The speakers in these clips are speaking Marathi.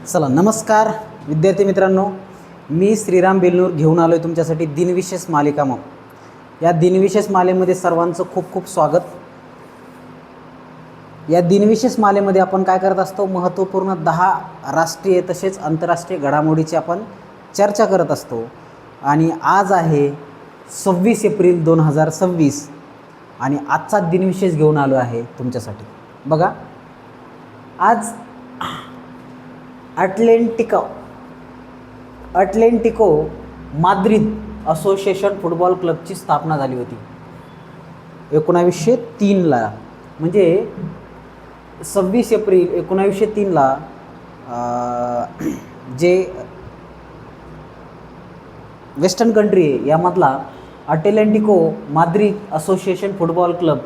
चला नमस्कार विद्यार्थी मित्रांनो, मी श्रीराम बेलनूर घेऊन आलो आहे तुमच्यासाठी दिनविशेष मालिका. मग या दिनविशेष मालेमध्ये सर्वांचं खूप खूप स्वागत. या दिनविशेष मालेमध्ये आपण काय करत असतो, महत्त्वपूर्ण 10 राष्ट्रीय तसेच आंतरराष्ट्रीय घडामोडीची आपण चर्चा करत असतो. आणि आज आहे 26 एप्रिल 2026 आणि आजचा दिनविशेष घेऊन आलो आहे तुमच्यासाठी. बघा, आज अटलेंटिको माद्रिद असोसिएशन फुटबॉल क्लबची स्थापना झाली होती 1903ला. म्हणजे 26 एप्रिल 1903ला जे वेस्टर्न कंट्री आहे यामधला अटलेंटिको माद्रिद असोसिएशन फुटबॉल क्लब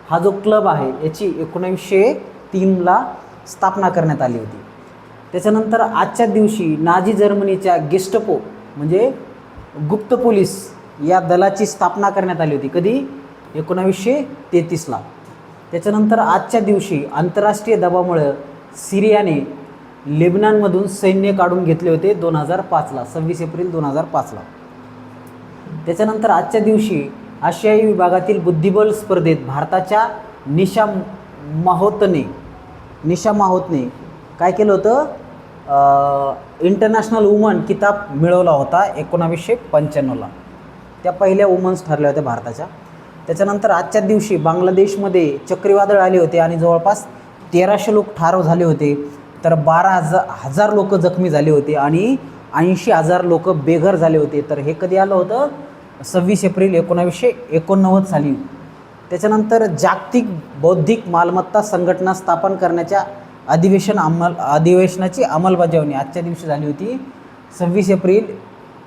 हा जो क्लब आहे याची 1903ला स्थापना करण्यात आली होती. त्याच्यानंतर आजच्या दिवशी नाझी जर्मनीच्या गेस्टपो म्हणजे गुप्त पोलीस या दलाची स्थापना करण्यात आली होती. कधी? 1933ला. त्याच्यानंतर आजच्या दिवशी आंतरराष्ट्रीय दबावामुळे सिरियाने लेबनॉनमधून सैन्य काढून घेतले होते 2005ला, 26 एप्रिल 2005ला. त्याच्यानंतर आजच्या दिवशी आशियाई विभागातील बुद्धिबळ स्पर्धेत भारताच्या निशा माहोतने काय केलं होतं, इंटरनॅशनल वुमन किताब मिळवला होता 1995ला. त्या पहिल्या वुमन्स ठरल्या होत्या भारताच्या. त्याच्यानंतर आजच्या दिवशी बांगलादेशमध्ये चक्रीवादळ आले होते आणि जवळपास 1300 लोक ठार झाले होते, तर 12,000 लोक जखमी झाले होते आणि 80,000 लोक बेघर झाले होते. तर हे कधी आलं होतं? 26 एप्रिल 1989 साली. त्याच्यानंतर जागतिक बौद्धिक मालमत्ता संघटना स्थापन करण्याच्या अधिवेशनाची अंमलबजावणी आजच्या दिवशी झाली होती 26 एप्रिल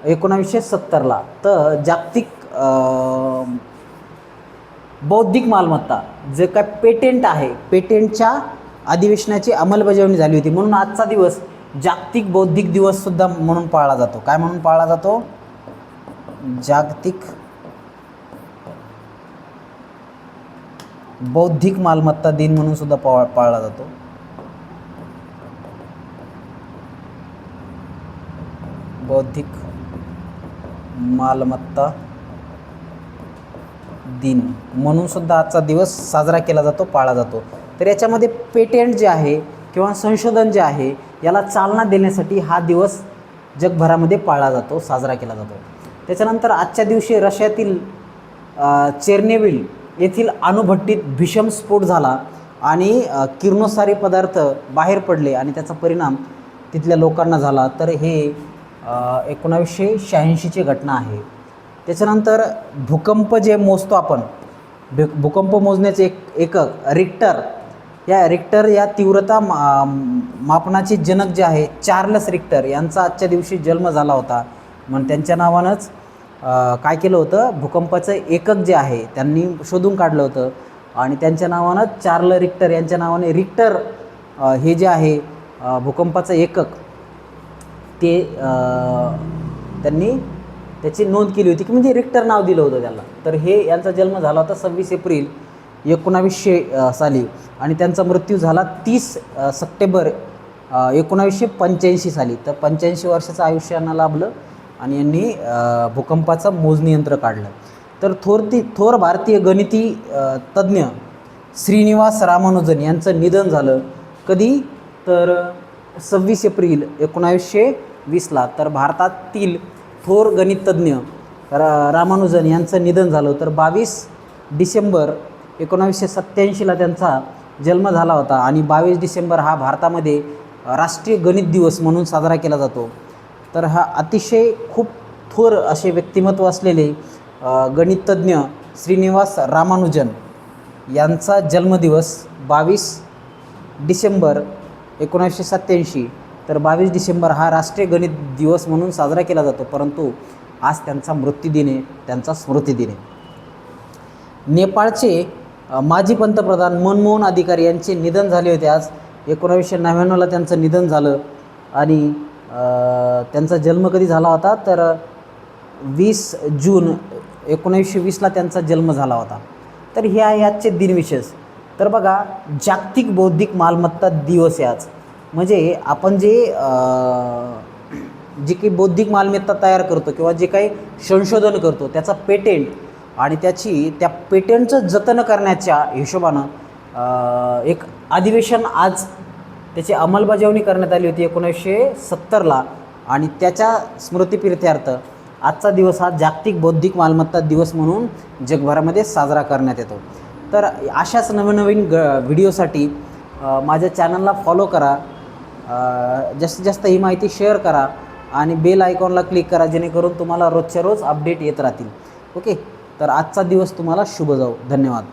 1970ला. तर जागतिक बौद्धिक मालमत्ता जे काय पेटेंट आहे, पेटेंटच्या अधिवेशनाची अंमलबजावणी झाली होती. म्हणून आजचा दिवस जागतिक बौद्धिक दिवससुद्धा म्हणून पाळला जातो. काय म्हणून पाळला जातो? जागतिक बौद्धिक मालमत्ता दिन म्हणून सुद्धा पाळला जातो. बौद्धिक मालमत्ता दिन म्हणून सुद्धा आजचा दिवस साजरा केला जातो, पाळला जातो. तर याच्यामध्ये पेटेंट जे आहे किंवा संशोधन जे आहे याला चालना देण्यासाठी हा दिवस जगभरामध्ये पाळला जातो, साजरा केला जातो. त्याच्यानंतर आजच्या दिवशी रशियातील चेर्नोबिल येथील अणुभट्टीत भीषण स्फोट झाला आणि किरणोत्सारी पदार्थ बाहेर पडले आणि त्याचा परिणाम तिथल्या लोकांना झाला. तर हे 1986ची घटना आहे. त्याच्यानंतर भूकंप जे मोजतो आपण, भूकंप मोजण्याचे एकक रिक्टर, या रिक्टर या तीव्रता मापनाचे जनक जे आहे चार्ल्स रिक्टर यांचा आजच्या दिवशी जन्म झाला होता. म्हणून त्यांच्या नावानंच काय केलं होतं, भूकंपाचं एकक जे आहे त्यांनी शोधून काढलं होतं आणि त्यांच्या नावानं चार्ल्स रिक्टर यांच्या नावाने रिक्टर हे जे आहे भूकंपाचं एकक ते त्यांनी त्याची नोंद केली होती की म्हणजे रिक्टर नाव दिलं होतं त्याला. तर हे यांचा जन्म झाला होता 26 एप्रिल 1900 साली आणि त्यांचा मृत्यू झाला 30 सप्टेंबर 1985 साली. तर 85 वर्षाचं आयुष्यानं लाभलं आणि यांनी भूकंपाचं मोजणी यंत्र काढलं. तर थोर भारतीय गणिती तज्ज्ञ श्रीनिवास रामानुजन यांचं निधन झालं. कधी? तर 26 एप्रिल 1920ला. तर भारतातील थोर गणिततज्ञ रामानुजन यांचं निधन झालं. तर 22 डिसेंबर 1987ला त्यांचा जन्म झाला होता आणि 22 डिसेंबर हा भारतामध्ये राष्ट्रीय गणित दिवस म्हणून साजरा केला जातो. तर हा अतिशय खूप थोर असे व्यक्तिमत्व असलेले गणिततज्ञ श्रीनिवास रामानुजन यांचा जन्मदिवस 22 डिसेंबर 1987. तर 22 डिसेंबर हा राष्ट्रीय गणित दिवस म्हणून साजरा केला जातो, परंतु आज त्यांचा मृत्यूदिन आहे, त्यांचा स्मृतिदिन आहे. नेपाळचे माजी पंतप्रधान मनमोहन अधिकारी यांचे निधन झाले होते. आज 1999ला त्यांचं निधन झालं आणि त्यांचा जन्म कधी झाला होता? तर 20 जून 1920ला त्यांचा जन्म झाला होता. तर हे आहे आजचे दिनविशेष. तर बघा, जागतिक बौद्धिक मालमत्ता दिवस आहे आज. म्हणजे आपण जे जी काही बौद्धिक मालमत्ता तयार करतो किंवा जे काही संशोधन करतो त्याचा पेटेंट आणि त्या पेटेंटचं जतन करण्याच्या हिशोबानं एक अधिवेशन आज त्याची अंमलबजावणी करण्यात आली होती 1970ला आणि त्याच्या स्मृतिप्रित्यर्थ आजचा दिवस हा जागतिक बौद्धिक मालमत्ता दिवस म्हणून जगभरामध्ये साजरा करण्यात येतो. तर अशाच नवीन व्हिडिओसाठी माझ्या चॅनलला फॉलो करा, जास्तीत जास्त ही माहिती शेअर करा आणि बेल आयकॉनला क्लिक करा जेणेकरून तुम्हाला रोजच्या रोज अपडेट येत राहतील. ओके, तर आजचा दिवस तुम्हाला शुभ जाओ. धन्यवाद.